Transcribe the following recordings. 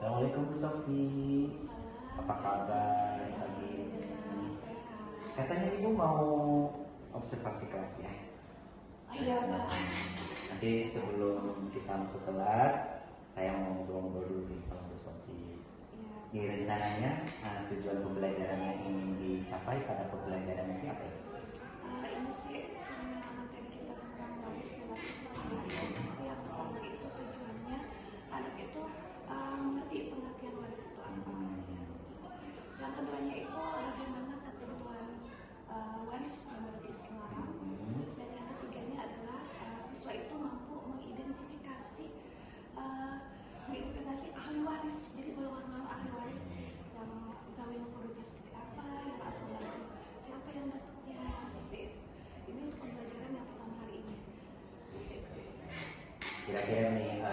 Assalamualaikum Bu Sofi. Apa kabar pagi ini? Katanya Ibu mau observasi kelas ya? Iya, Pak. Nanti sebelum kita masuk kelas, saya mau ngobrol-ngobrol dulu nih sama Bu Sofi. Di rencananya tujuan pembelajaran yang ingin dicapai pada pembelajaran ini apa ya? Ini sih karena materi kita tentang waris umat Islam. Yang pertama itu tujuannya anak itu mengerti pengertian waris itu apa. Yang keduanya itu bagaimana ketentuan waris menurut Islam. Dan yang ketiganya adalah siswa itu mampu mengidentifikasi ahli waris. Jadi golongan ahli waris yang zawin furudnya seperti apa, yang asal siapa yang dapatnya, seperti itu. Ini untuk pembelajaran yang pertama hari ini. Kira-kira nih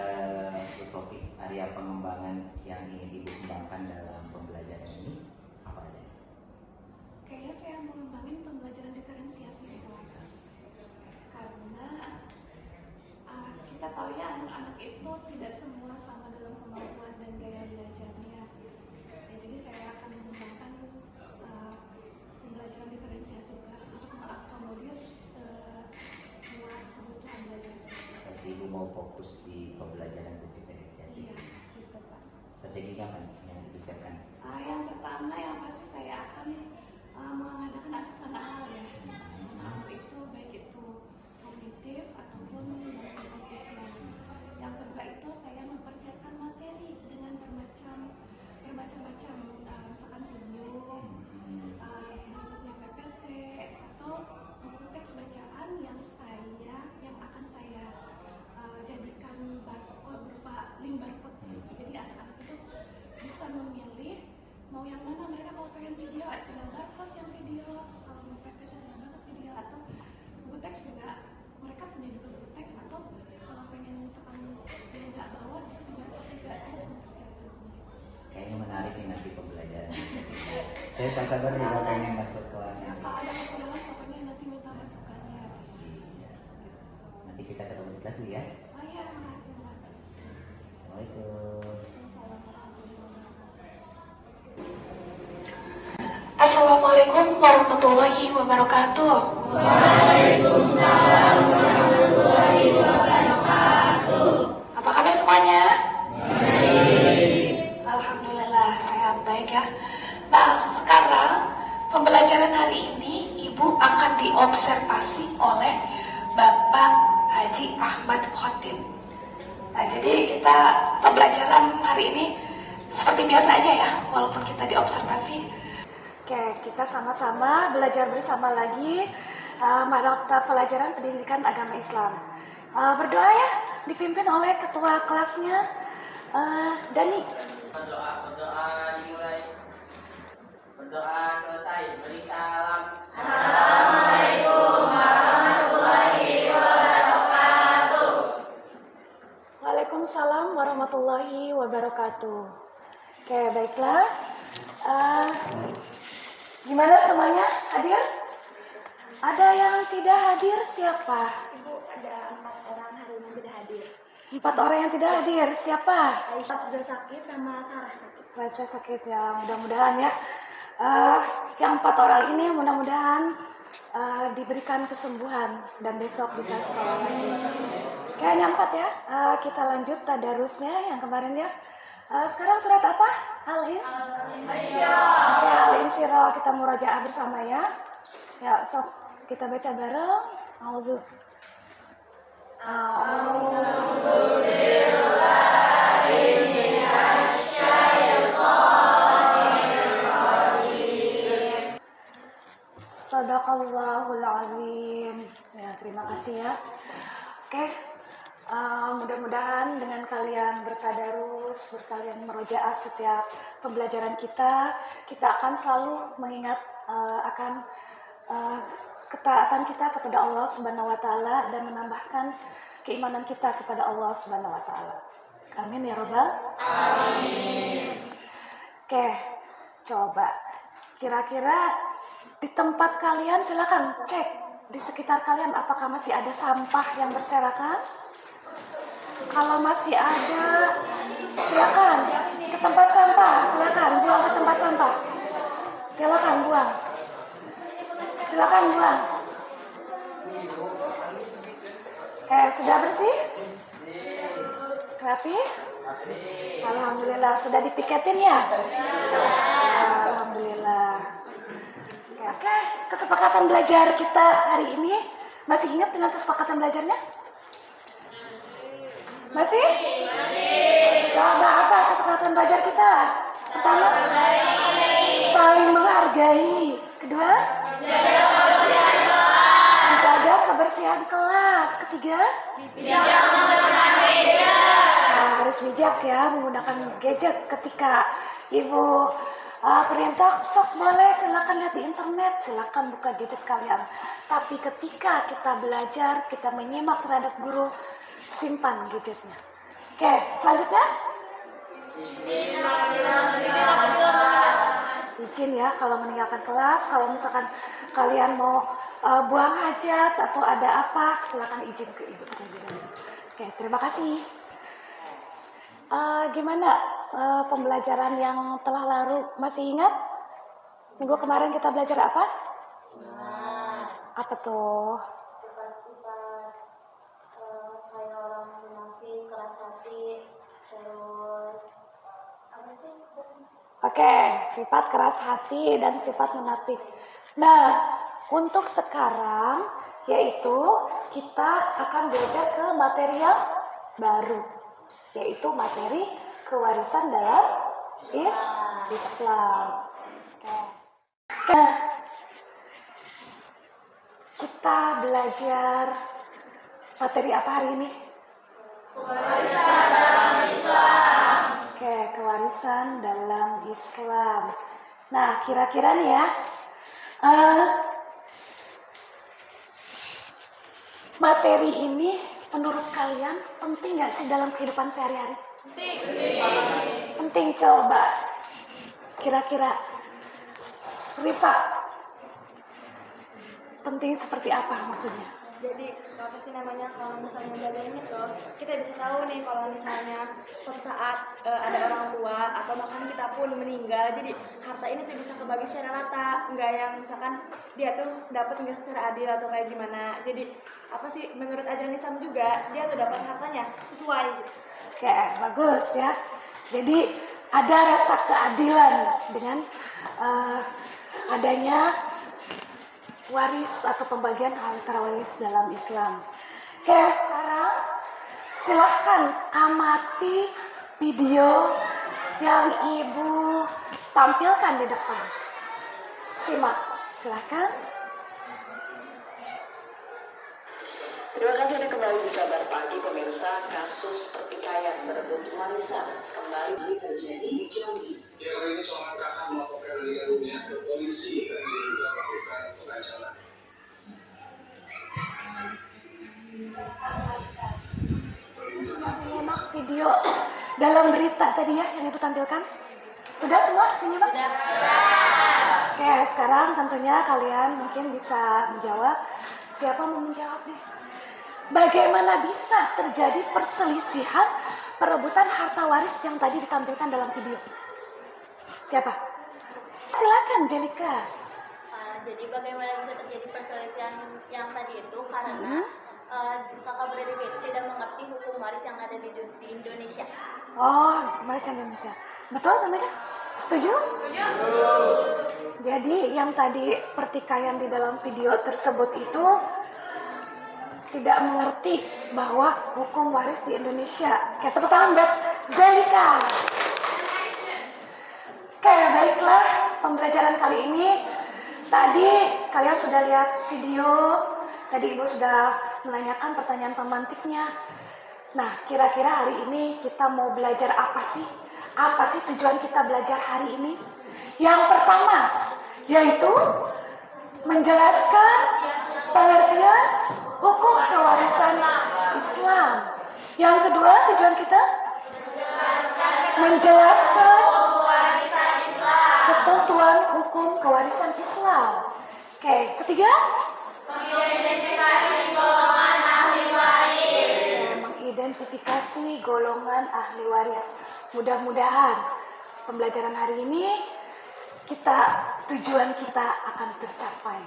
Bu Sofi, area pengembangan yang ingin Ibu kembangkan dalam pembelajaran ini apa aja? Kayaknya saya mau ngembangin pembelajaran diferensiasi di kelas. Karena kita tahu ya anak-anak itu tidak semua sama dalam kemampuan dan gaya belajarnya. Jadi saya akan mengembangkan pembelajaran diferensiasi di kelas untuk mengakomodir semua kebutuhan belajar. Berarti Ibu mau fokus di pembelajaran diferensiasi. Iya, gitu Pak. Strateginya apa nih yang disiapkan? Yang pertama yang pasti saya akan mengadakan asesmen awal ya. Asesmen awal itu baik itu kognitif ataupun non-kognitif. Yang kedua itu saya mempersiapkan materi dengan bermacam-macam, misalkan video, bentuknya PPT atau buku teks bacaan yang akan saya jadikan barcode berupa link barcode. Jadi anak-anak itu bisa memilih mau yang mana. Mereka kalau pengen video tinggal barcode yang video, kalau mau PPT tinggal barcode video, atau buku teks juga mereka punya juga buku teks, atau kalau pengen misalkan dia nggak bawa bisa di barcode juga. Saya udah mempersiapkan sendiri. Kayaknya menarik nih nanti pembelajaran. Saya tak sabar juga pengen masuk kelasnya. Kalau ada kekurangan pokoknya nanti minta masukannya. Nanti kita ketemu di kelas dulu ya. Oh iya, makasih Mas. Assalamualaikum. Assalamualaikum warahmatullahi wabarakatuh. Waalaikumsalam warahmatullahi wabarakatuh. Apa kabar semuanya? Baik. Alhamdulillah sehat baik ya. Nah, sekarang pembelajaran hari ini Ibu akan diobservasi oleh Bapak Haji Ahmad Khotim. Nah, jadi kita pembelajaran hari ini seperti biasa aja ya, walaupun kita diobservasi. Oke, kita sama-sama belajar bersama lagi mata pelajaran pendidikan agama Islam. Berdoa ya, dipimpin oleh ketua kelasnya, Dani. Berdoa dimulai. Berdoa selesai. Beri salam. Assalamualaikum warahmatullahi wabarakatuh. Waalaikumsalam warahmatullahi wabarakatuh. Oke, baiklah. Gimana semuanya? Hadir? Ada yang tidak hadir siapa? Ibu, ada 4 orang hari ini tidak hadir. 4 orang yang tidak hadir siapa? Aisyah sudah sakit sama Sarah sakit. Raja sakit ya, mudah-mudahan ya. Yang 4 orang ini mudah-mudahan diberikan kesembuhan dan besok bisa sekolah lagi. Kayaknya 4 ya. Kita lanjut tadarusnya yang kemarin ya. Sekarang surat apa? Al-Insyirah. Kita murajaah bersama ya. Ya, sok kita baca bareng. A'udzu Sadaqallahul azim. Ya, terima kasih ya. Oke. Mudah-mudahan dengan kalian bertadarus, kalian merojaah setiap pembelajaran kita akan selalu mengingat akan ketaatan kita kepada Allah Subhanahu wa taala dan menambahkan keimanan kita kepada Allah Subhanahu wa taala. Amin ya rabbal alamin. Oke, coba kira-kira di tempat kalian silakan cek di sekitar kalian apakah masih ada sampah yang berserakan? Kalau masih ada, silakan ke tempat sampah. Silakan buang ke tempat sampah. Silakan buang. Silakan buang. Sudah bersih? Rapi? Alhamdulillah. Sudah dipiketin ya? Alhamdulillah. Oke, kesepakatan belajar kita hari ini, masih ingat dengan kesepakatan belajarnya? Masih? Coba apa kesepakatan belajar kita? Pertama, saling menghargai. Kedua, menjaga kebersihan kelas. Ketiga, harus bijak ya menggunakan gadget. Ketika ibu perintah, sok boleh silakan lihat di internet, silakan buka gadget kalian. Tapi ketika kita belajar, kita menyimak terhadap guru, simpan gadgetnya. Oke, selanjutnya. Izin ya kalau meninggalkan kelas. Kalau misalkan kalian mau buang hajat atau ada apa, silakan izin ke ibu terlebih dahulu. Oke, terima kasih. Gimana pembelajaran yang telah lalu? Masih ingat? Minggu kemarin kita belajar apa? Apa tuh? Kayak orang munafik, keras hati, terus apa sih? Oke, sifat keras hati dan sifat munafik. Nah, untuk sekarang yaitu kita akan belajar ke materi yang baru, yaitu materi kewarisan dalam Islam. Oke. Kita belajar materi apa hari ini? Kewarisan dalam Islam. Oke, kewarisan dalam Islam. Nah, kira-kira nih ya, materi ini menurut kalian penting nggak sih dalam kehidupan sehari-hari? Penting. Coba kira-kira Rifa, penting seperti apa maksudnya? Jadi apa sih namanya, kalau misalnya belajar ini tuh kita bisa tahu nih kalau misalnya suatu saat ada orang tua atau bahkan kita pun meninggal, jadi harta ini tuh bisa kebagi secara rata, nggak yang misalkan dia tuh dapat nggak secara adil atau kayak gimana. Jadi apa sih, menurut ajaran Islam juga dia tuh dapat hartanya sesuai gitu. Oke, bagus ya. Jadi ada rasa keadilan dengan adanya waris atau pembagian harta waris dalam Islam. Oke, sekarang silahkan amati video yang ibu tampilkan di depan. Simak, silahkan. Terima kasih Anda kembali di Kabar Pagi pemirsa. Kasus pertikaian berebut warisan kembali terjadi di Jambi. Yang kali ini seorang kakak melaporkan alirannya ke polisi dan dia juga melakukan pengacaran. Sudah menyimak video dalam berita tadi ya yang ibu tampilkan? Sudah semua menyimak? Oke, sekarang tentunya kalian mungkin bisa menjawab. Siapa mau menjawab nih? Bagaimana bisa terjadi perselisihan perebutan harta waris yang tadi ditampilkan dalam video? Siapa? Silakan Jelika. Jadi bagaimana bisa terjadi perselisihan yang tadi itu karena kakak beradik itu tidak mengerti hukum waris yang ada di Indonesia. Oh, waris Indonesia. Betul sampai kan? Setuju? Jadi yang tadi pertikaian di dalam video tersebut itu tidak mengerti bahwa hukum waris di Indonesia. Oke, tepuk tangan buat Zelika. Oke, baiklah, pembelajaran kali ini tadi kalian sudah lihat video, tadi ibu sudah menanyakan pertanyaan pemantiknya. Nah, kira-kira hari ini kita mau belajar apa sih? Apa sih tujuan kita belajar hari ini? Yang pertama, yaitu menjelaskan pengertian hukum kewarisan Islam. Yang kedua, tujuan kita menjelaskan ketentuan hukum kewarisan Islam. Oke, ketiga, mengidentifikasi golongan ahli waris. identifikasi golongan ahli waris. Mudah-mudahan pembelajaran hari ini tujuan kita akan tercapai.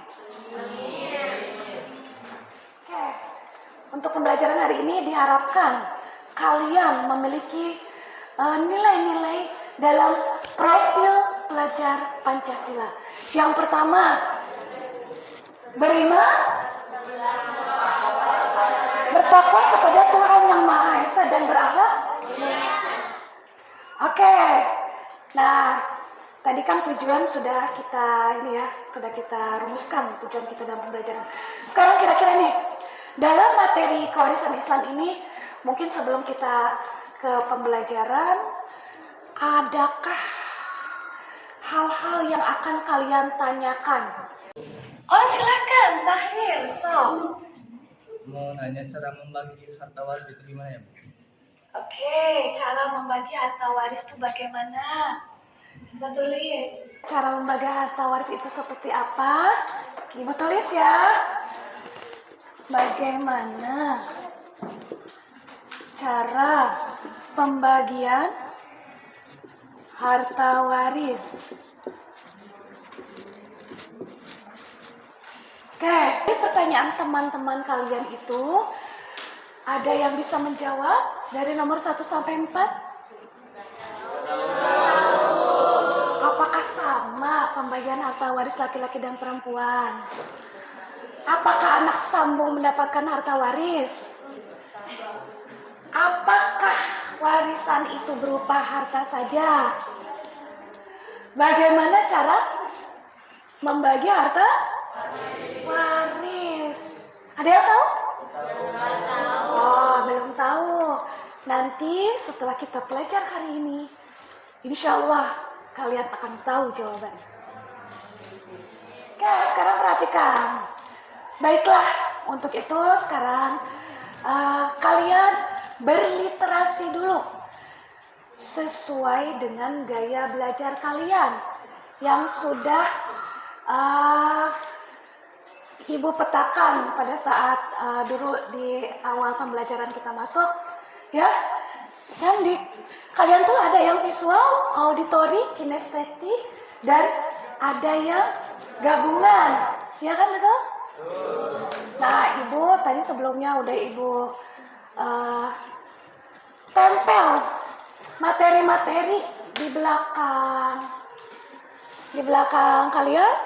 Oke, untuk pembelajaran hari ini diharapkan kalian memiliki nilai-nilai dalam profil pelajar Pancasila. Yang pertama, beriman, bertakwa kepada Tuhan Yang Maha Esa dan berakhlak. Oke. Nah, tadi kan tujuan sudah kita rumuskan tujuan kita dalam pembelajaran. Sekarang kira-kira nih, dalam materi kewarisan Islam ini, mungkin sebelum kita ke pembelajaran, adakah hal-hal yang akan kalian tanyakan? Oh, silakan, Tahir. Mau nanya cara membagi harta waris itu gimana ya? Oke, cara membagi harta waris itu bagaimana? Kita tulis. Cara membagi harta waris itu seperti apa? Ibu tulis ya. Bagaimana cara pembagian harta waris? Oke, ini pertanyaan teman-teman kalian itu ada yang bisa menjawab dari nomor 1 sampai 4? Apakah sama pembagian harta waris laki-laki dan perempuan? Apakah anak sambung mendapatkan harta waris? Apakah warisan itu berupa harta saja? Bagaimana cara membagi harta waris? Ada yang tahu? Oh, belum tahu. Nanti setelah kita belajar hari ini, insya Allah kalian akan tahu jawabannya. Oke, sekarang perhatikan. Baiklah, untuk itu sekarang kalian berliterasi dulu sesuai dengan gaya belajar kalian yang sudah Ibu petakan pada saat dulu di awal pembelajaran kita masuk, ya. Kan kalian tuh ada yang visual, auditori, kinestetik, dan ada yang gabungan, ya kan betul? Nah, Ibu tadi sebelumnya udah Ibu tempel materi-materi di belakang kalian.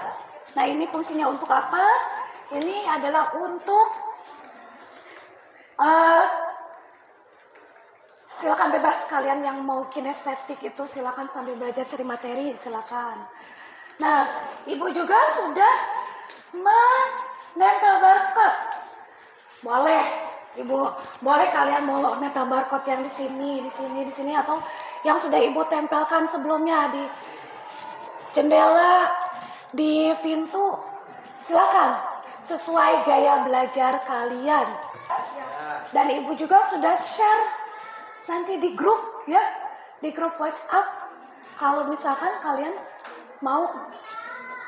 Nah, ini fungsinya untuk apa? Ini adalah untuk silakan bebas kalian yang mau kinestetik itu silakan sambil belajar cari materi, silakan. Nah, Ibu juga sudah menempel barcode. Boleh, Ibu, boleh kalian mau nempel barcode yang di sini atau yang sudah Ibu tempelkan sebelumnya di jendela, di pintu. Silakan sesuai gaya belajar kalian. Dan Ibu juga sudah share nanti di grup, ya, di grup WhatsApp. Kalau misalkan kalian mau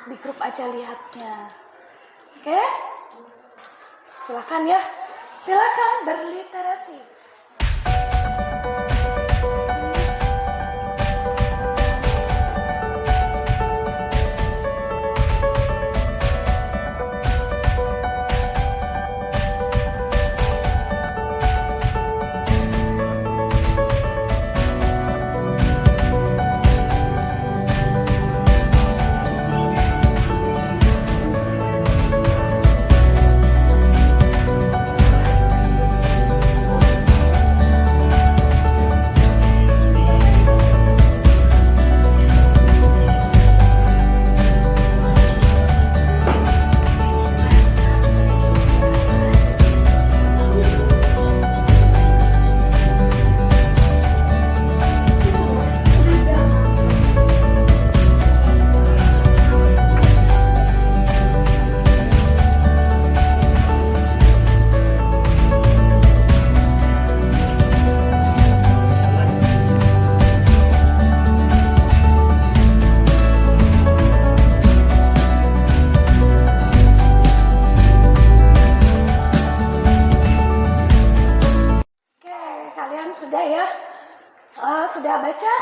di grup aja lihatnya. Oke? Silakan ya. Silakan berliterasi. sudah ya? Sudah baca?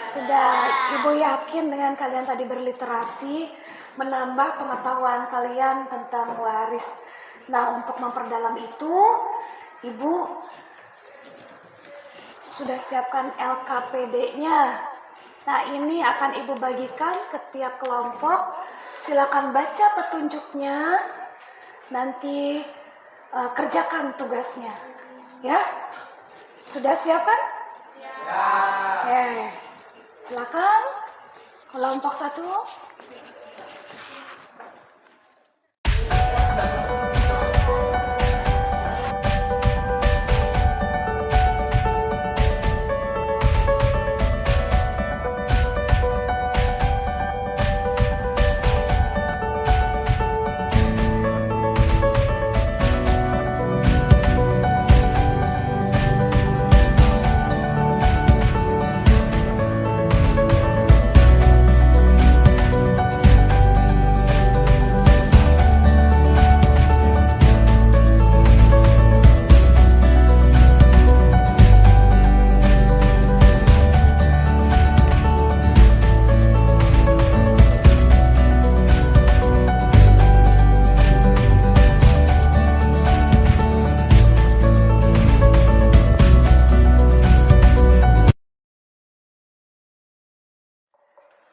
Sudah. Ibu yakin dengan kalian tadi berliterasi, menambah pengetahuan kalian tentang waris. Nah, untuk memperdalam itu, Ibu sudah siapkan LKPD-nya. Nah, ini akan Ibu bagikan ke tiap kelompok. Silakan baca petunjuknya. Nanti kerjakan tugasnya. Ya? Sudah siap kan? Ya. Silakan kelompok 1.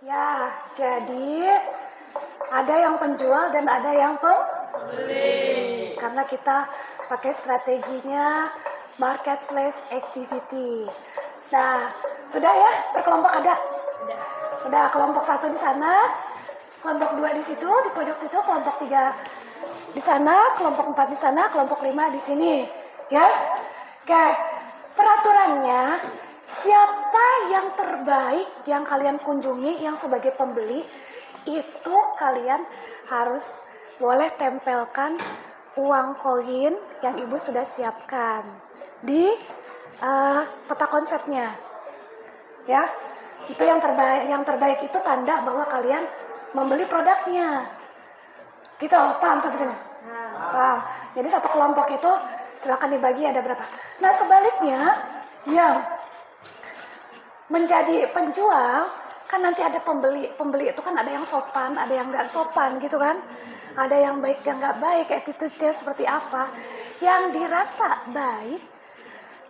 Ya, jadi ada yang penjual dan ada yang pembeli. Karena kita pakai strateginya marketplace activity. Nah, sudah ya berkelompok ada? Udah, kelompok 1 di sana, kelompok 2 di situ, di pojok situ, kelompok 3 di sana, kelompok 4 di sana, kelompok 5 di sini. Ya? Oke, peraturannya siapa yang terbaik yang kalian kunjungi yang sebagai pembeli itu kalian harus boleh tempelkan uang koin yang ibu sudah siapkan di peta konsepnya. Ya, itu yang terbaik. Yang terbaik itu tanda bahwa kalian membeli produknya. Gitu, paham sampai sini? Paham. Jadi satu kelompok itu silakan dibagi ada berapa. Nah sebaliknya yang menjadi penjual kan nanti ada pembeli. Pembeli itu kan ada yang sopan, ada yang nggak sopan gitu kan. Ada yang baik yang nggak baik, attitude-nya seperti apa. Yang dirasa baik,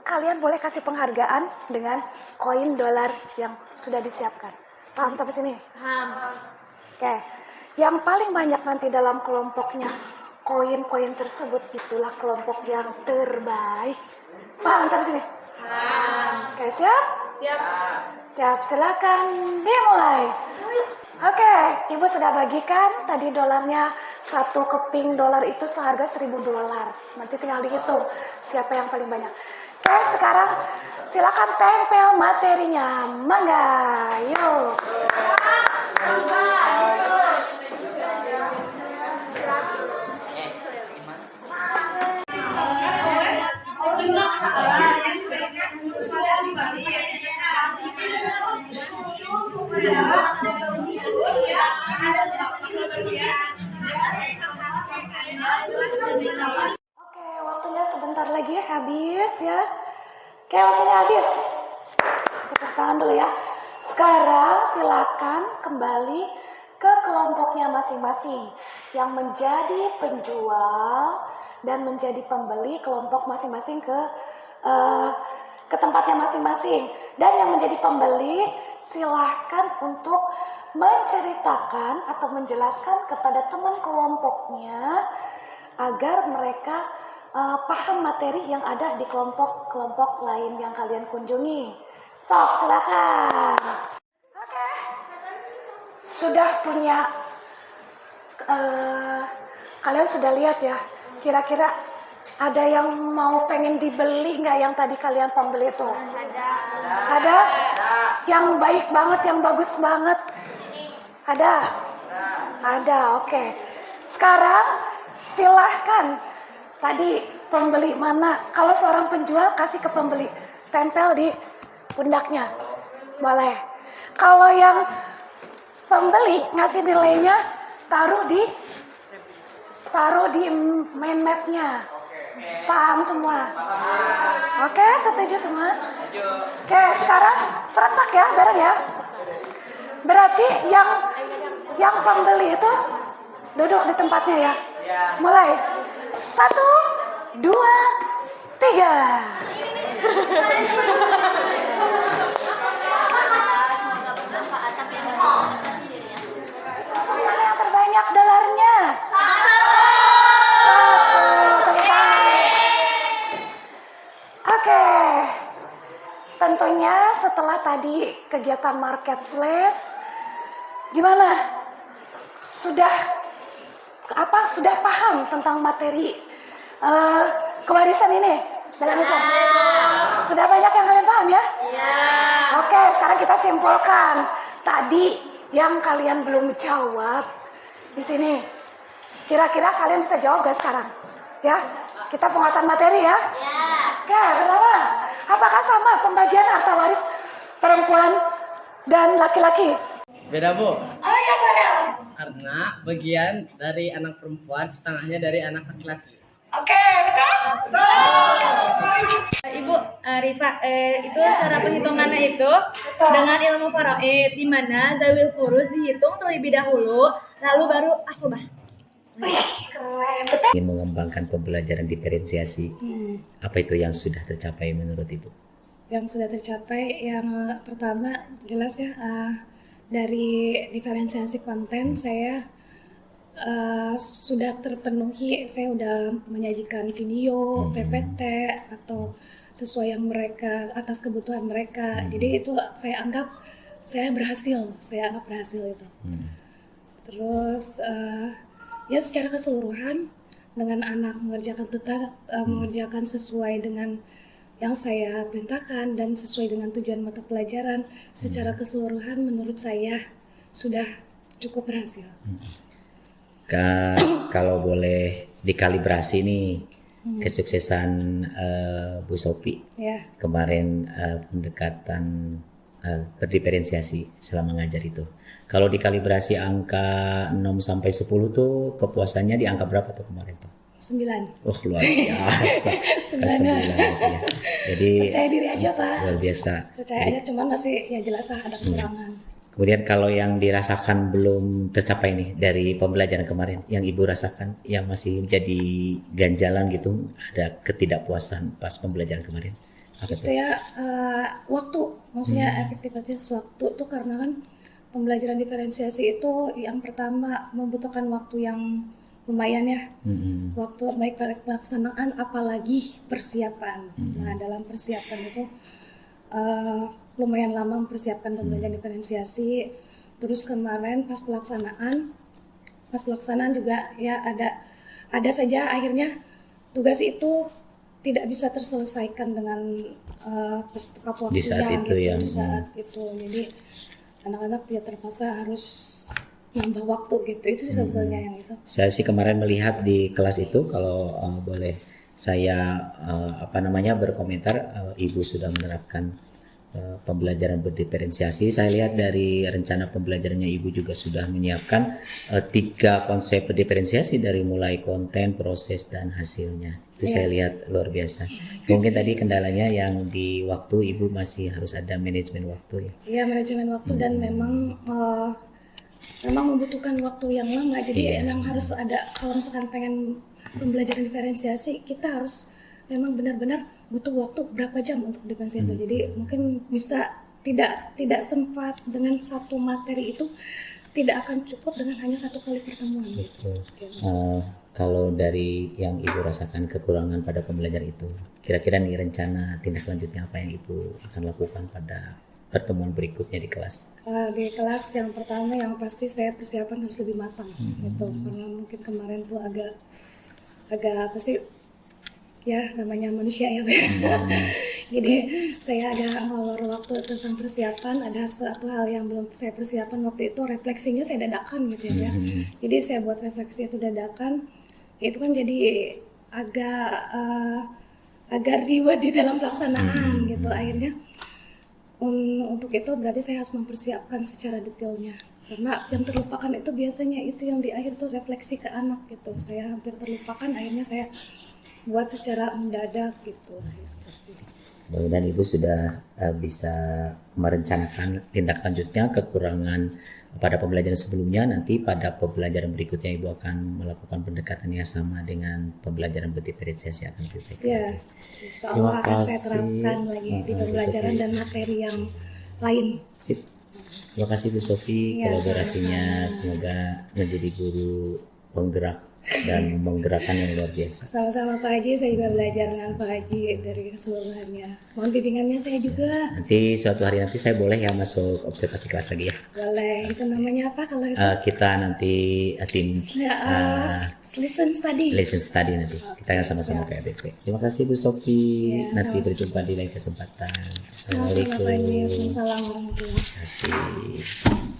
kalian boleh kasih penghargaan dengan koin dolar yang sudah disiapkan. Paham sampai sini? Paham. Oke. Yang paling banyak nanti dalam kelompoknya koin-koin tersebut itulah kelompok yang terbaik. Paham sampai sini? Paham. Oke, siap? Siap. Siap, silakan dimulai. Oke, ibu sudah bagikan tadi dolarnya, satu keping dolar itu seharga $1.000. Nanti tinggal dihitung siapa yang paling banyak. Oke, sekarang silakan tempel materinya. Mangga, yuk. Oke, waktunya sebentar lagi habis ya. Oke, waktunya habis. Tepuk tangan dulu ya. Sekarang silakan kembali ke kelompoknya masing-masing. Yang menjadi penjual dan menjadi pembeli kelompok masing-masing ke tempatnya masing-masing. Dan yang menjadi pembeli silahkan untuk menceritakan atau menjelaskan kepada teman kelompoknya agar mereka paham materi yang ada di kelompok-kelompok lain yang kalian kunjungi. Sok, silakan. Oke. Sudah punya, kalian sudah lihat ya, kira-kira ada yang mau pengen dibeli nggak yang tadi kalian pembeli itu? Ada? Yang baik banget, yang bagus banget? Ada? Ada, oke. Sekarang silahkan tadi pembeli mana? Kalau seorang penjual kasih ke pembeli, tempel di pundaknya, boleh. Kalau yang pembeli ngasih nilainya, taruh di main mapnya. Paham semua? Oke, setuju semua? Oke, sekarang serentak ya, bareng ya. Berarti yang pembeli itu duduk di tempatnya ya. Mulai 1, 2, 3. Mana yang terbanyak dolarnya? Oke, tentunya setelah tadi kegiatan market flash, gimana? Sudah paham tentang materi kewarisan ini dalam Islam? Sudah banyak yang kalian paham ya? Oke, sekarang kita simpulkan tadi yang kalian belum jawab di sini. Kira-kira kalian bisa jawab gak sekarang? Ya, kita penguatan materi ya. Oke, pertama, apakah sama pembagian harta waris perempuan dan laki-laki? Beda, Bu. Oh iya benar. Karena bagian dari anak perempuan setengahnya dari anak laki-laki. Oke, betul? Ibu Rifa, itu cara perhitungannya itu dengan ilmu faraid, di mana zawil furuz dihitung terlebih dahulu, lalu baru asobah. Ingin mengembangkan pembelajaran diferensiasi. Apa itu yang sudah tercapai menurut Ibu? Yang sudah tercapai yang pertama jelas ya, dari diferensiasi konten saya sudah terpenuhi. Saya sudah menyajikan video PPT atau sesuai yang mereka, atas kebutuhan mereka. Jadi itu saya anggap saya berhasil itu. Terus ya secara keseluruhan dengan anak mengerjakan sesuai dengan yang saya perintahkan dan sesuai dengan tujuan mata pelajaran, secara keseluruhan menurut saya sudah cukup berhasil. Kalau boleh dikalibrasi nih kesuksesan Bu Sophie kemarin pendekatan berdiferensiasi selama ngajar itu. Kalau dikalibrasi angka 6 sampai 10 tuh kepuasannya di angka berapa tuh kemarin tuh? 9. Oh, luar biasa. 9 ya. Jadi percaya diri aja, Pak. Luar biasa. Percaya aja, cuman masih ya jelas lah ada kekurangan. Kemudian kalau yang dirasakan belum tercapai nih dari pembelajaran kemarin, yang Ibu rasakan yang masih menjadi ganjalan gitu, ada ketidakpuasan pas pembelajaran kemarin? Itu ya waktu, maksudnya efektivitas waktu tuh, karena kan pembelajaran diferensiasi itu yang pertama membutuhkan waktu yang lumayan ya, waktu baik pada pelaksanaan apalagi persiapan. Nah dalam persiapan itu lumayan lama mempersiapkan pembelajaran diferensiasi. Terus kemarin pas pelaksanaan juga ya ada saja akhirnya tugas itu tidak bisa terselesaikan dengan tepat waktu di saat itu. Jadi anak-anak ya terpaksa harus nambah waktu gitu. Itu sih sebetulnya yang itu. Saya sih kemarin melihat di kelas itu, kalau boleh saya berkomentar, Ibu sudah menerapkan pembelajaran berdiferensiasi. Saya lihat dari rencana pembelajarannya Ibu juga sudah menyiapkan 3 konsep berdiferensiasi dari mulai konten, proses, dan hasilnya. Itu saya lihat luar biasa. Mungkin tadi kendalanya yang di waktu, Ibu masih harus ada manajemen waktu ya. Iya, manajemen waktu dan memang membutuhkan waktu yang lama. Jadi memang harus ada, kalau misalkan pengen pembelajaran diferensiasi, kita harus memang benar-benar butuh waktu berapa jam untuk diferensiasi itu. Jadi mungkin bisa tidak sempat dengan satu materi itu, tidak akan cukup dengan hanya 1 kali pertemuan. Betul. Kalau dari yang Ibu rasakan kekurangan pada pembelajaran itu, kira-kira nih rencana tindak lanjutnya apa yang Ibu akan lakukan pada pertemuan berikutnya di kelas? Di kelas yang pertama yang pasti saya persiapan harus lebih matang gitu, karena mungkin kemarin tuh agak apa sih ya, namanya manusia ya. Jadi saya ada ngolor waktu tentang persiapan, ada suatu hal yang belum saya persiapan waktu itu, refleksinya saya dadakan gitu ya. Jadi saya buat refleksi itu dadakan, itu kan jadi agak ribet di dalam pelaksanaan gitu. Akhirnya untuk itu berarti saya harus mempersiapkan secara detailnya, karena yang terlupakan itu biasanya itu yang di akhir tuh refleksi ke anak gitu. Saya hampir terlupakan, akhirnya saya buat secara mendadak gitu. Mudah-mudahan Ibu sudah bisa merencanakan tindak lanjutnya, kekurangan pada pembelajaran sebelumnya. Nanti pada pembelajaran berikutnya Ibu akan melakukan pendekatan yang sama dengan pembelajaran berdiferensiasi akan lebih baik. Ya, insya Allah akan saya terapkan lagi di pembelajaran dan materi yang lain. Sip. Terima kasih Bu Sofi, Ya, kolaborasinya semoga menjadi guru penggerak dan menggerakkan yang luar biasa. Sama-sama Pak Haji, saya juga belajar dengan Pak Haji dari keseluruhannya. Mohon bimbingannya saya juga. Nanti suatu hari nanti saya boleh ya masuk observasi kelas lagi ya. Boleh, itu namanya apa kalau itu? Kita nanti tim Listen study. lesson study nanti. Kita akan sama-sama PABP. Terima kasih Bu Sofi. Ya, Nanti sama-sama. berjumpa di lain kesempatan. Sama-sama Pak Haji. Assalamualaikum. Waalaikumsalam warahmatullahi wabarakatuh. Terima kasih.